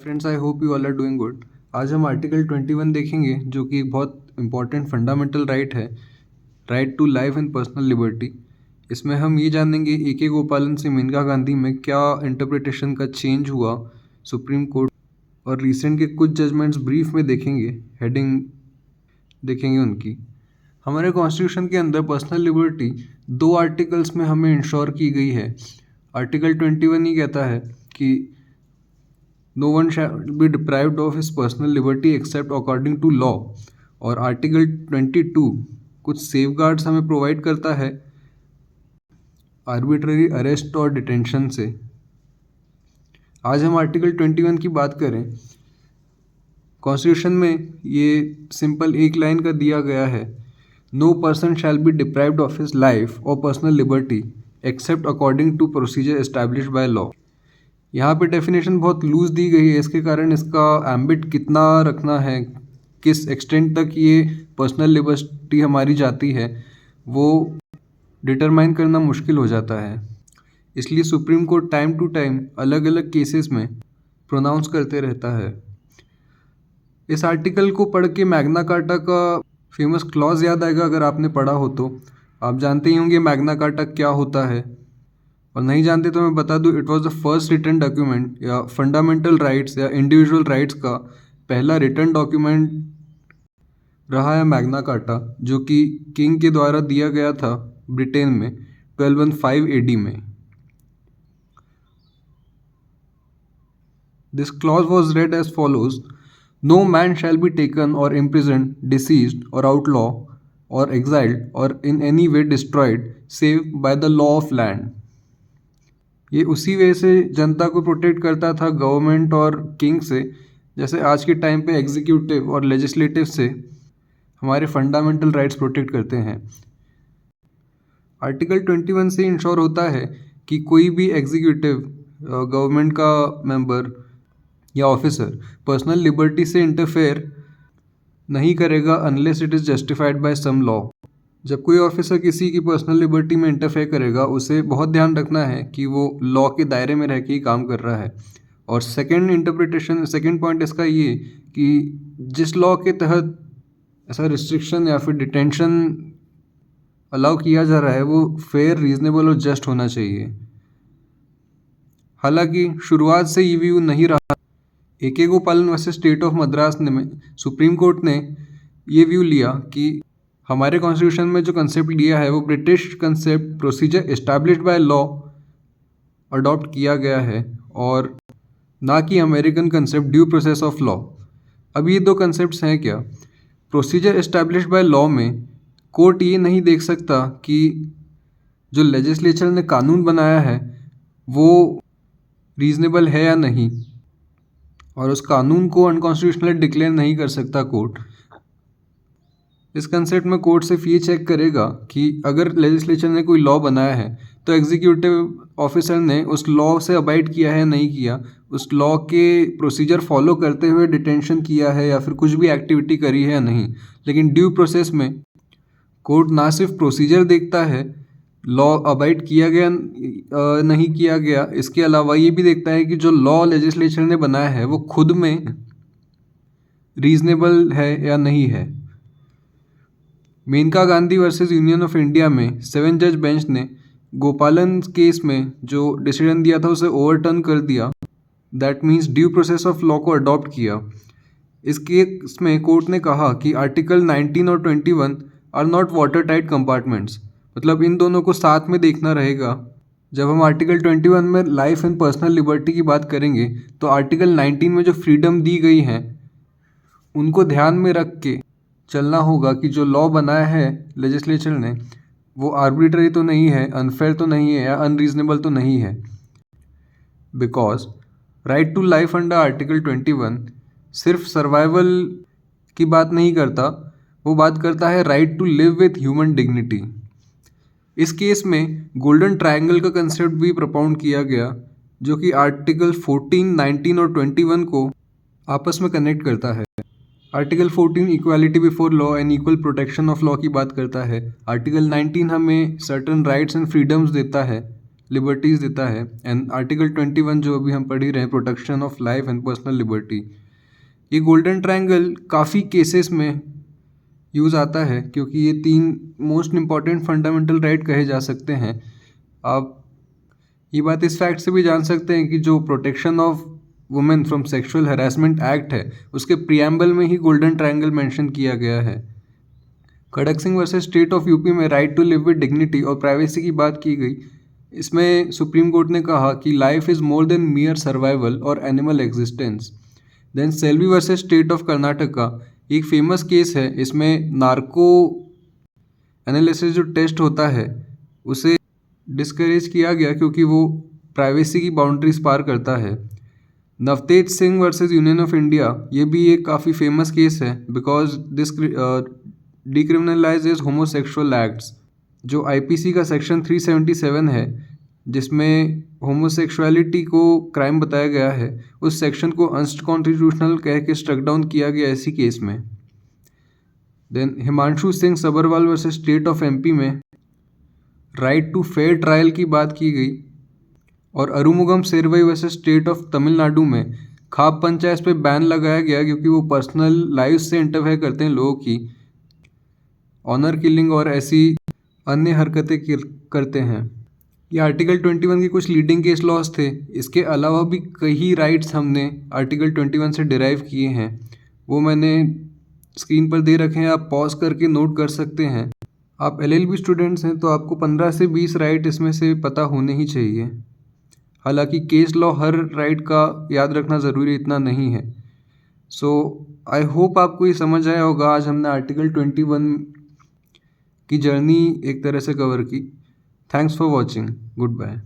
Friends, I hope you all are doing good. आज हम article 21 देखेंगे, जो कि एक बहुत इंपॉर्टेंट फंडामेंटल राइट है, right to life and personal liberty. इसमें हम ये जानेंगे ए के गोपालन से मेनका गांधी में क्या इंटरप्रिटेशन का चेंज हुआ सुप्रीम कोर्ट, और रिसेंट के कुछ जजमेंट्स ब्रीफ में देखेंगे, हेडिंग देखेंगे उनकी। हमारे कॉन्स्टिट्यूशन के अंदर पर्सनल लिबर्टी 2 आर्टिकल्स में हमें इंश्योर की गई है। आर्टिकल 21 ही कहता है कि no one shall be deprived of his personal liberty except according to law, और आर्टिकल 22 कुछ सेफगार्ड्स हमें प्रोवाइड करता है आर्बिट्ररी अरेस्ट और डिटेंशन से। आज हम आर्टिकल 21 की बात करें। कॉन्स्टिट्यूशन में ये सिंपल एक लाइन का दिया गया है, no person shall be deprived of his life और personal liberty except according to procedure established by law. यहाँ पे डेफिनेशन बहुत लूज दी गई है, इसके कारण इसका एम्बिट कितना रखना है, किस एक्सटेंट तक ये पर्सनल लिबर्टी हमारी जाती है, वो डिटरमाइन करना मुश्किल हो जाता है। इसलिए Supreme Court time to time अलग अलग केसेस में प्रोनाउंस करते रहता है। इस आर्टिकल को पढ़ के मैग्ना कार्टा का फेमस क्लॉज याद आएगा। अगर आपने पढ़ा हो तो आप जानते ही होंगे मैग्ना कार्टा क्या होता है, और नहीं जानते तो मैं बता दूं, it was the first written document या फंडामेंटल राइट्स या इंडिविजुअल राइट्स का पहला रिटन डॉक्यूमेंट रहा है मैग्ना कार्टा, जो कि किंग के द्वारा दिया गया था ब्रिटेन में 1215 एडी में। This clause was read as follows, no man shall be taken or imprisoned, disseized or outlaw or exiled or in any way destroyed save by the law of land. ये उसी वे से जनता को protect करता था government और king से, जैसे आज के टाइम पे एग्जीक्यूटिव और लेजिस्लेटिव से हमारे फंडामेंटल राइट्स प्रोटेक्ट करते हैं। आर्टिकल 21 से इंश्योर होता है कि कोई भी एग्जीक्यूटिव, गवर्नमेंट का मेंबर या ऑफिसर पर्सनल लिबर्टी से इंटरफेयर नहीं करेगा unless it is justified by some law. जब कोई ऑफिसर किसी की पर्सनल लिबर्टी में इंटरफेयर करेगा, उसे बहुत ध्यान रखना है कि वो लॉ के दायरे में रह के ही काम कर रहा है। और सेकंड पॉइंट इसका ये कि जिस लॉ के तहत ऐसा रिस्ट्रिक्शन या फिर डिटेंशन अलाउ किया जा रहा है, वो फेयर, रीजनेबल और जस्ट होना चाहिए। हालांकि शुरुआत से ये व्यू नहीं रहा। ए के गोपालन वर्सेस स्टेट ऑफ मद्रास में सुप्रीम कोर्ट ने ये व्यू लिया कि हमारे कॉन्स्टिट्यूशन में जो कंसेप्ट लिया है वो British concept procedure established by law adopt किया गया है, और ना कि American concept due process of law. अब ये 2 कंसेप्ट्स हैं क्या? प्रोसीजर एस्टैब्लिश्ड बाय लॉ में कोर्ट ये नहीं देख सकता कि जो लेजिस्लेचर ने कानून बनाया है वो रीजनेबल है या नहीं, और उस कानून को अनकॉन्स्टिट्यूशनल डिक्लेयर नहीं कर सकता कोर्ट। इस कंसेप्ट में कोर्ट सिर्फ ये चेक करेगा कि अगर लेजिस्लेचर ने कोई लॉ बनाया है तो एग्जीक्यूटिव ऑफिसर ने उस लॉ से अबाइड किया है या नहीं किया, उस लॉ के प्रोसीजर फॉलो करते हुए डिटेंशन किया है या फिर कुछ भी एक्टिविटी करी है या नहीं। लेकिन ड्यू प्रोसेस में कोर्ट ना सिर्फ प्रोसीजर देखता है, लॉ अबाइड किया गया नहीं किया गया, इसके अलावा ये भी देखता है कि जो लॉ लेजिस्लेचर ने बनाया है वो खुद में रीजनेबल है या नहीं है। Maneka Gandhi versus Union of India में 7 जज बेंच ने गोपालन केस में जो डिसीजन दिया था उसे ओवरटर्न कर दिया। That means due process of law को अडॉप्ट किया। इस केस में कोर्ट ने कहा कि आर्टिकल 19 और 21 are not watertight compartments, मतलब इन दोनों को साथ में देखना रहेगा। जब हम आर्टिकल 21 में लाइफ एंड पर्सनल लिबर्टी की बात करेंगे तो आर्टिकल 19 में जो फ्रीडम दी गई हैं उनको ध्यान में रख के चलना होगा कि जो लॉ बनाया है लेजिस्लेचर ने वो आर्बिट्ररी तो नहीं है, अनफेयर तो नहीं है या अनरीजनेबल तो नहीं है। Because right to life under article 21 सिर्फ सर्वाइवल की बात नहीं करता, वो बात करता है right to live with human dignity. इस केस में गोल्डन ट्रायंगल का कंसेप्ट भी प्रपोज किया गया, जो कि आर्टिकल 14, 19 और 21 को आपस में कनेक्ट करता है। Article 14 equality before law and equal protection of law की बात करता है। आर्टिकल 19 हमें सर्टन राइट्स एंड फ्रीडम्स देता है, लिबर्टीज़ देता है। एंड आर्टिकल 21 जो अभी हम पढ़ ही रहे हैं, protection of life and personal liberty, ये गोल्डन ट्रायंगल काफ़ी केसेस में यूज़ आता है क्योंकि ये 3 मोस्ट इम्पॉर्टेंट फंडामेंटल राइट कहे जा सकते हैं। आप ये बात इस फैक्ट से भी जान सकते हैं कि जो protection of women from sexual harassment act है, उसके प्रियम्बल में ही गोल्डन ट्रायंगल मेंशन किया गया है। Kharak Singh versus state of UP में right to live with dignity और प्राइवेसी की बात की गई। इसमें सुप्रीम कोर्ट ने कहा कि life is more than mere survival और animal existence. Then Selvi versus state of Karnataka एक फेमस केस है। इसमें नार्को एनालिसिस जो टेस्ट होता है उसे डिस्करेज किया गया क्योंकि वो प्राइवेसी की बाउंड्रीज पार करता है। Navtej Singh versus Union of India, ये भी एक काफ़ी फेमस केस है बिकॉज दिस डिक्रिमिनलाइजेज होमोसेक्सुअल एक्ट्स। जो आईपीसी का सेक्शन 377 है जिसमें होमोसेक्सुअलिटी को क्राइम बताया गया है, उस सेक्शन को अनकॉन्स्टिट्यूशनल कह के स्ट्रक डाउन किया गया इसी केस में। Then Himanshu Singh Sabharwal versus state of MP में राइट टू फेयर ट्रायल की बात की गई। और Arumugam Servai versus state of Tamil Nadu में खाप पंचायत पे बैन लगाया गया क्योंकि वो पर्सनल लाइफ से इंटरफेयर करते हैं लोगों की, ऑनर किलिंग और ऐसी अन्य हरकतें करते हैं। ये आर्टिकल 21 के कुछ लीडिंग केस लॉज थे। इसके अलावा भी कई राइट्स हमने आर्टिकल 21 से डिराइव किए हैं, वो मैंने स्क्रीन पर दे रखे हैं, आप पॉज करके नोट कर सकते हैं। आप एलएलबी स्टूडेंट्स हैं तो आपको 15 से 20 राइट इसमें से पता होने ही चाहिए। हालांकि केस लॉ हर राइट का याद रखना ज़रूरी इतना नहीं है। सो आई होप आपको ये समझ आया होगा। आज हमने आर्टिकल 21 की जर्नी एक तरह से कवर की। Thanks for watching. Good bye.